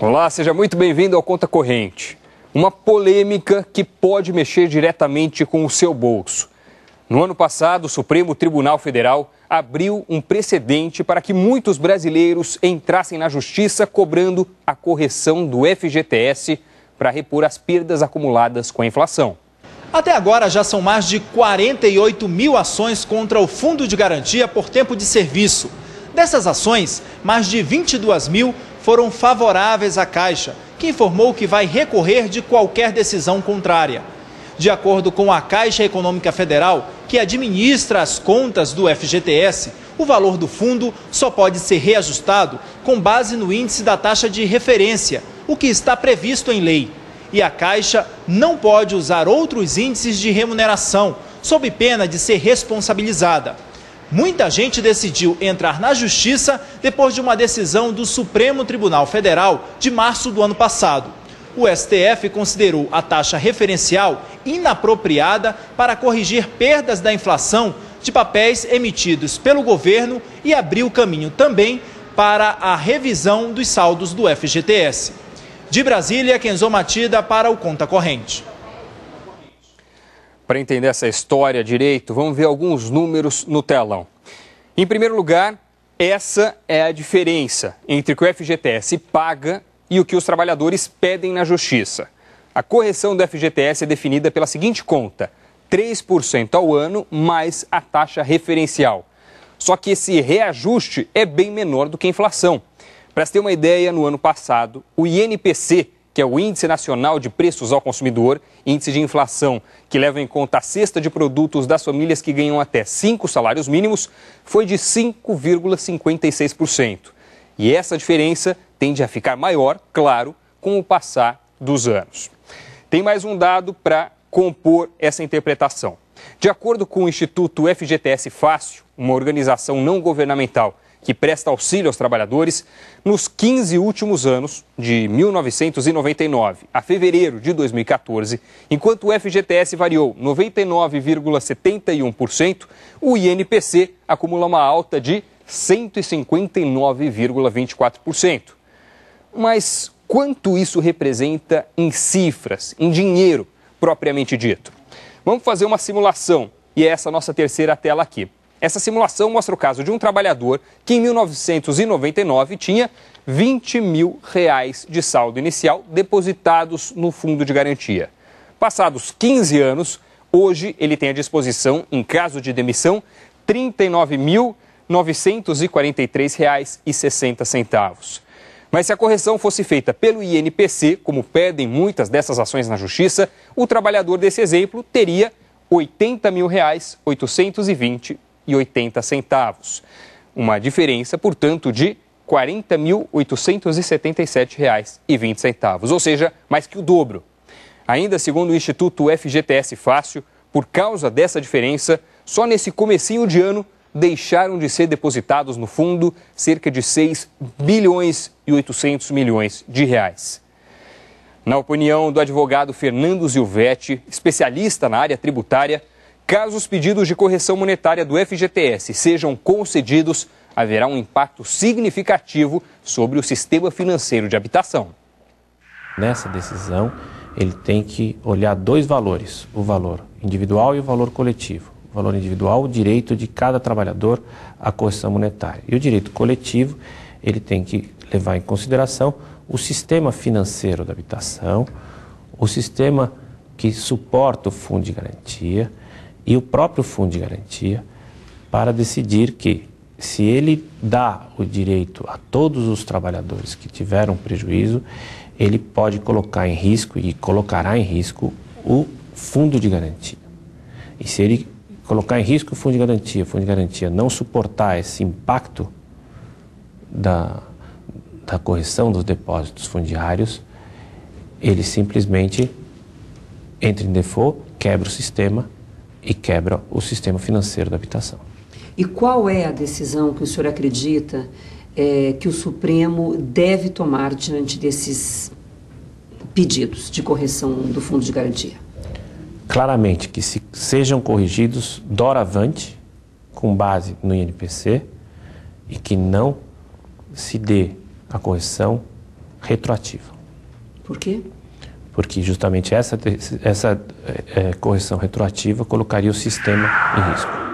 Olá, seja muito bem-vindo ao Conta Corrente. Uma polêmica que pode mexer diretamente com o seu bolso. No ano passado, o Supremo Tribunal Federal abriu um precedente para que muitos brasileiros entrassem na justiça cobrando a correção do FGTS para repor as perdas acumuladas com a inflação. Até agora já são mais de 48 mil ações contra o Fundo de Garantia por Tempo de Serviço. Dessas ações, mais de 22 mil foram favoráveis à Caixa, que informou que vai recorrer de qualquer decisão contrária. De acordo com a Caixa Econômica Federal, que administra as contas do FGTS, o valor do fundo só pode ser reajustado com base no índice da taxa de referência, o que está previsto em lei. E a Caixa não pode usar outros índices de remuneração, sob pena de ser responsabilizada. Muita gente decidiu entrar na Justiça depois de uma decisão do Supremo Tribunal Federal de março do ano passado. O STF considerou a taxa referencial inapropriada para corrigir perdas da inflação de papéis emitidos pelo governo e abriu caminho também para a revisão dos saldos do FGTS. De Brasília, Kenzo Matida para o Conta Corrente. Para entender essa história direito, vamos ver alguns números no telão. Em primeiro lugar, essa é a diferença entre o que o FGTS paga e o que os trabalhadores pedem na Justiça. A correção do FGTS é definida pela seguinte conta: 3% ao ano mais a taxa referencial. Só que esse reajuste é bem menor do que a inflação. Para se ter uma ideia, no ano passado, o INPC, que é o Índice Nacional de Preços ao Consumidor, índice de inflação que leva em conta a cesta de produtos das famílias que ganham até 5 salários mínimos, foi de 5,56%. E essa diferença tende a ficar maior, claro, com o passar dos anos. Tem mais um dado para compor essa interpretação. De acordo com o Instituto FGTS Fácil, uma organização não governamental que presta auxílio aos trabalhadores, nos 15 últimos anos, de 1999 a fevereiro de 2014, enquanto o FGTS variou 99,71%, o INPC acumula uma alta de 159,24%. Mas quanto isso representa em cifras, em dinheiro propriamente dito? Vamos fazer uma simulação e é essa a nossa terceira tela aqui. Essa simulação mostra o caso de um trabalhador que em 1999 tinha R$20 mil de saldo inicial depositados no Fundo de Garantia. Passados 15 anos, hoje ele tem à disposição, em caso de demissão, R$ 39.943,60. Mas se a correção fosse feita pelo INPC, como pedem muitas dessas ações na Justiça, o trabalhador desse exemplo teria R$ 80.820,80. Uma diferença, portanto, de R$ 40.877,20, ou seja, mais que o dobro. Ainda segundo o Instituto FGTS Fácil, por causa dessa diferença, só nesse comecinho de ano deixaram de ser depositados no fundo cerca de 6 bilhões e 800 milhões de reais. Na opinião do advogado Fernando Zilvetti, especialista na área tributária, caso os pedidos de correção monetária do FGTS sejam concedidos, haverá um impacto significativo sobre o sistema financeiro de habitação. Nessa decisão, ele tem que olhar dois valores, o valor individual e o valor coletivo. O valor individual, o direito de cada trabalhador à correção monetária. E o direito coletivo, ele tem que levar em consideração o sistema financeiro da habitação, o sistema que suporta o Fundo de Garantia, e o próprio Fundo de Garantia, para decidir que, se ele dá o direito a todos os trabalhadores que tiveram prejuízo, ele pode colocar em risco e colocará em risco o Fundo de Garantia. E se ele colocar em risco o Fundo de Garantia não suportar esse impacto da correção dos depósitos fundiários, ele simplesmente entra em default, quebra o sistema e quebra o sistema financeiro da habitação. E qual é a decisão que o senhor acredita que o Supremo deve tomar diante desses pedidos de correção do Fundo de Garantia? Claramente que sejam corrigidos doravante, com base no INPC, e que não se dê a correção retroativa. Por quê? Porque justamente essa correção retroativa colocaria o sistema em risco.